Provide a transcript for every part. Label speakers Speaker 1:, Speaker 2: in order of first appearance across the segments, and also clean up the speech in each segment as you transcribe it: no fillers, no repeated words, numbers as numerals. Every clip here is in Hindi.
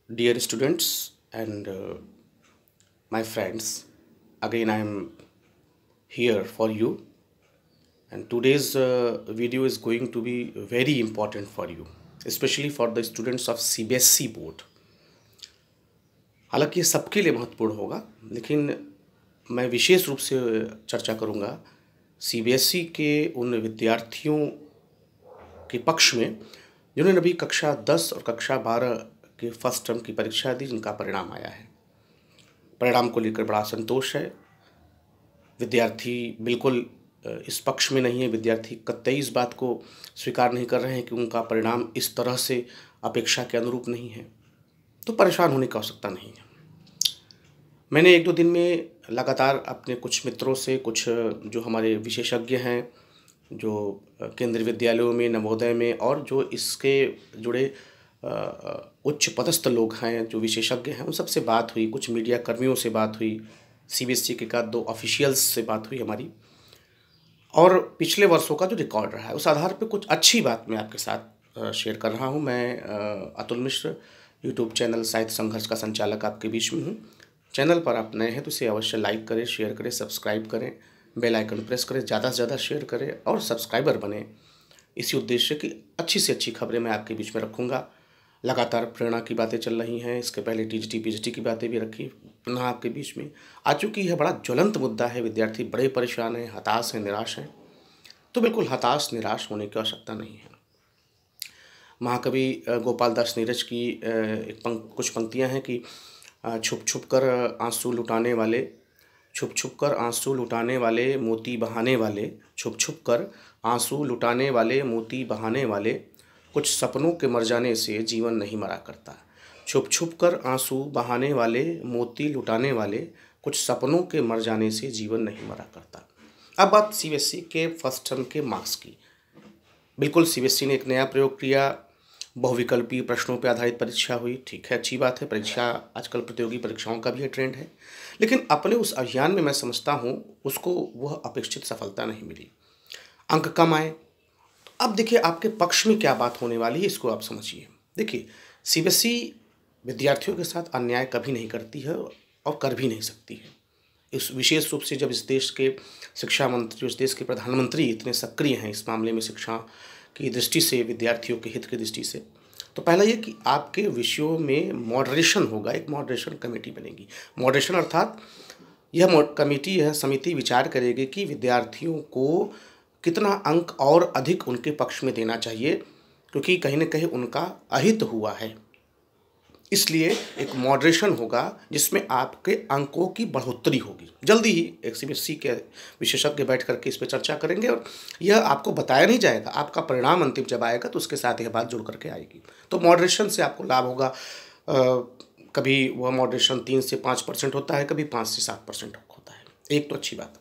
Speaker 1: Dear students and my friends, again I am here for you, and today's video is going to be very important for you, especially for the students of CBSE board. हालांकि ये सबके लिए महत्वपूर्ण होगा, लेकिन मैं विशेष रूप से चर्चा करूंगा CBSE के उन विद्यार्थियों के पक्ष में जिन्होंने अभी कक्षा 10 और कक्षा 12 के फर्स्ट टर्म की परीक्षा दी, जिनका परिणाम आया है। परिणाम को लेकर बड़ा संतोष है। विद्यार्थी बिल्कुल इस पक्ष में नहीं है, विद्यार्थी कतई इस बात को स्वीकार नहीं कर रहे हैं कि उनका परिणाम इस तरह से अपेक्षा के अनुरूप नहीं है, तो परेशान होने की आवश्यकता नहीं है। मैंने एक दो दिन में लगातार अपने कुछ मित्रों से, कुछ जो हमारे विशेषज्ञ हैं, जो केंद्रीय विद्यालयों में, नवोदय में और जो इसके जुड़े उच्च पदस्थ लोग हैं, जो विशेषज्ञ हैं, उन सबसे बात हुई। कुछ मीडिया कर्मियों से बात हुई, CBSE के का 2 ऑफिशियल्स से बात हुई हमारी, और पिछले वर्षों का जो रिकॉर्ड रहा है उस आधार पे कुछ अच्छी बात मैं आपके साथ शेयर कर रहा हूँ। मैं अतुल मिश्र, यूट्यूब चैनल साहित्य संघर्ष का संचालक आपके बीच में हूँ। चैनल पर आप नए हैं तो इसे अवश्य लाइक करें, शेयर करें, सब्सक्राइब करें, बेल आइकन प्रेस करें, ज़्यादा से ज़्यादा शेयर करें और सब्सक्राइबर बने। इसी उद्देश्य की अच्छी से अच्छी खबरें मैं आपके बीच में रखूँगा। लगातार प्रेरणा की बातें चल रही हैं, इसके पहले TGT PGT की बातें भी रखी, पुनः आपके बीच में आ चुकी है। बड़ा ज्वलंत मुद्दा है, विद्यार्थी बड़े परेशान हैं, हताश हैं, निराश हैं। तो बिल्कुल हताश निराश होने की आवश्यकता नहीं है। महाकवि गोपाल दास नीरज की कुछ पंक्तियां हैं कि छुप छुप कर आंसू लुटाने वाले, छुप छुप कर आंसू लुटाने वाले, मोती बहाने वाले, छुप छुप कर आंसू लुटाने वाले, मोती बहाने वाले, कुछ सपनों के मर जाने से जीवन नहीं मरा करता। छुप छुप कर आंसू बहाने वाले, मोती लुटाने वाले, कुछ सपनों के मर जाने से जीवन नहीं मरा करता। अब बात CBSE के फर्स्ट टर्म के मार्क्स की। बिल्कुल CBSE ने एक नया प्रयोग किया, बहुविकल्पीय प्रश्नों पर आधारित परीक्षा हुई। ठीक है, अच्छी बात है, परीक्षा आजकल प्रतियोगी परीक्षाओं का भी ये ट्रेंड है, लेकिन अपने उस अभियान में मैं समझता हूँ उसको वह अपेक्षित सफलता नहीं मिली, अंक कम आए। अब देखिए आपके पक्ष में क्या बात होने वाली है, इसको आप समझिए। देखिए CBSE विद्यार्थियों के साथ अन्याय कभी नहीं करती है और कर भी नहीं सकती है। इस विशेष रूप से जब इस देश के शिक्षा मंत्री, इस देश के प्रधानमंत्री इतने सक्रिय हैं इस मामले में, शिक्षा की दृष्टि से, विद्यार्थियों के हित की दृष्टि से, तो पहला ये कि आपके विषयों में मॉडरेशन होगा, एक मॉडरेशन कमेटी बनेगी। मॉडरेशन अर्थात यह कमेटी, यह समिति विचार करेगी कि विद्यार्थियों को कितना अंक और अधिक उनके पक्ष में देना चाहिए, क्योंकि कहीं न कहीं उनका अहित हुआ है। इसलिए एक मॉडरेशन होगा जिसमें आपके अंकों की बढ़ोतरी होगी। जल्दी ही एक CBSE के विशेषज्ञ बैठ करके इस पर चर्चा करेंगे और यह आपको बताया नहीं जाएगा, आपका परिणाम अंतिम जब आएगा तो उसके साथ यह बात जुड़ करके आएगी। तो मॉडरेशन से आपको लाभ होगा। कभी वह मॉडरेशन 3 से 5% होता है, कभी 5 से 7% होता है। एक तो अच्छी बात।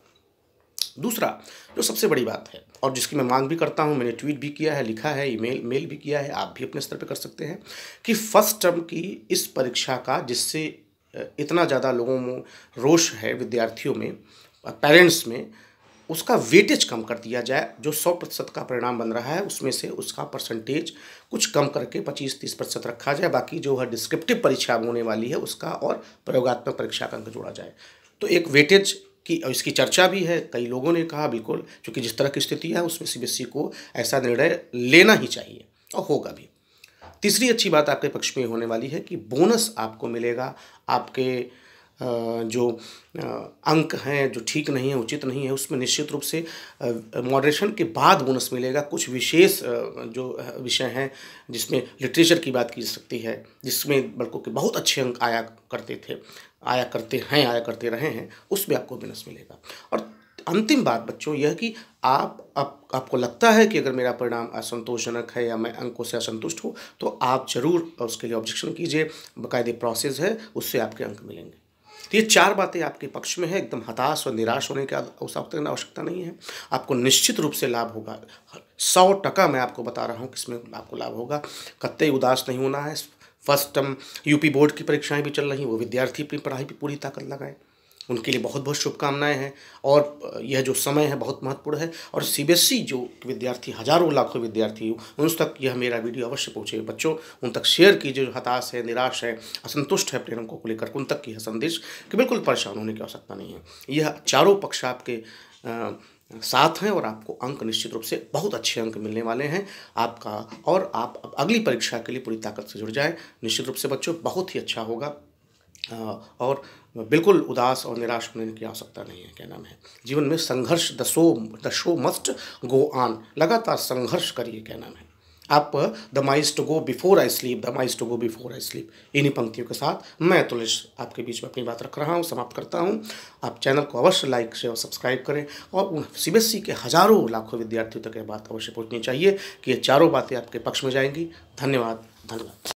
Speaker 1: दूसरा जो सबसे बड़ी बात है और जिसकी मैं मांग भी करता हूं, मैंने ट्वीट भी किया है, लिखा है, मेल भी किया है, आप भी अपने स्तर पे कर सकते हैं, कि फर्स्ट टर्म की इस परीक्षा का, जिससे इतना ज़्यादा लोगों में रोष है, विद्यार्थियों में, पेरेंट्स में, उसका वेटेज कम कर दिया जाए। जो 100% का परिणाम बन रहा है उसमें से उसका परसेंटेज कुछ कम करके 25-30% रखा जाए। बाकी जो है डिस्क्रिप्टिव परीक्षा होने वाली है उसका और प्रयोगात्मक परीक्षा का अंक जोड़ा जाए। तो एक वेटेज की इसकी चर्चा भी है। कई लोगों ने कहा बिल्कुल, क्योंकि जिस तरह की स्थिति है उसमें CBSE को ऐसा निर्णय लेना ही चाहिए और होगा भी। तीसरी अच्छी बात आपके पक्ष में होने वाली है कि बोनस आपको मिलेगा। आपके जो अंक हैं जो ठीक नहीं है, उचित नहीं है, उसमें निश्चित रूप से मॉडरेशन के बाद बोनस मिलेगा। कुछ विशेष जो विषय हैं जिसमें लिटरेचर की बात की जा सकती है, जिसमें बल्कि के बहुत अच्छे अंक आया करते रहे हैं, उसमें आपको बोनस मिलेगा। और अंतिम बात बच्चों यह कि आपको लगता है कि अगर मेरा परिणाम असंतोषजनक है या मैं अंकों से असंतुष्ट हूँ, तो आप ज़रूर उसके लिए ऑब्जेक्शन कीजिए। बाकायदे प्रोसेस है, उससे आपके अंक मिलेंगे। तो ये 4 बातें आपके पक्ष में है। एकदम हताश और निराश होने की आवश्यकता नहीं है। आपको निश्चित रूप से लाभ होगा। 100% मैं आपको बता रहा हूँ कि इसमें आपको लाभ होगा। कतई उदास नहीं होना है। फर्स्ट टर्म UP बोर्ड की परीक्षाएं भी चल रही हैं, वो विद्यार्थी अपनी पढ़ाई पर पूरी ताकत लगाएं। उनके लिए बहुत बहुत शुभकामनाएं हैं। और यह जो समय है बहुत महत्वपूर्ण है, और सीबीएसई जो विद्यार्थी, हज़ारों लाखों विद्यार्थी, उन तक यह मेरा वीडियो अवश्य पहुँचे। बच्चों, उन तक शेयर कीजिए जो हताश है, निराश है, असंतुष्ट है अपने अंकों को लेकर, उन तक यह संदेश कि बिल्कुल परेशान होने की आवश्यकता नहीं है। यह चारों पक्ष आपके साथ हैं और आपको अंक निश्चित रूप से बहुत अच्छे अंक मिलने वाले हैं आपका, और आप अब अगली परीक्षा के लिए पूरी ताकत से जुड़ जाएं। निश्चित रूप से बच्चों बहुत ही अच्छा होगा, और बिल्कुल उदास और निराश होने की आवश्यकता नहीं है। क्या नाम है, जीवन में संघर्ष, the show must go on, लगातार संघर्ष करिए। क्या नाम है, आप the miles to go before I sleep, the miles to go before I sleep, इन्हीं पंक्तियों के साथ मैं तुलेश आपके बीच में अपनी बात रख रहा हूँ, समाप्त करता हूँ। आप चैनल को अवश्य लाइक शेयर और सब्सक्राइब करें, और उन सीबीएसई के हज़ारों लाखों विद्यार्थियों तक यह बात अवश्य पहुँचनी चाहिए कि ये चारों बातें आपके पक्ष में जाएंगी। धन्यवाद, धन्यवाद।